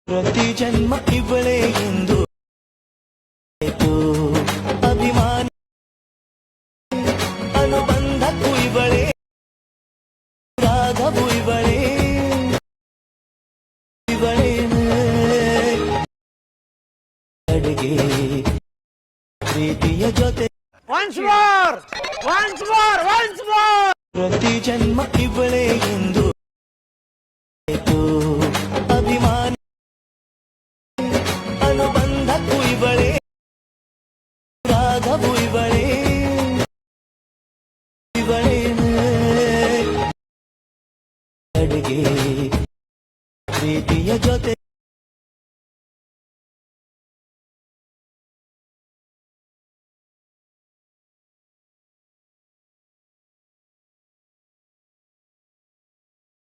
ಪ್ರತಿ ಜನ್ಮ ಇವಳೇ ಎಂದು ಅಭಿಮಾನ ಅನುಬಂಧಕ್ಕೂ ಇವಳೇ ರಾಗವು ಇವಳೇ ಇವಳೇ ಅಡುಗೆ ಪ್ರೀತಿಯ ಜೊತೆ ಪ್ರತಿ ಜನ್ಮ ಇವಳೇ ಎಂದು ಅಭಿಮಾನ ಅನುಬಂಧಕ್ಕೂ ಇವಳೇ ರಾಗವು ಇವಳೇ ಇವಳೇ ಅಡುಗೆ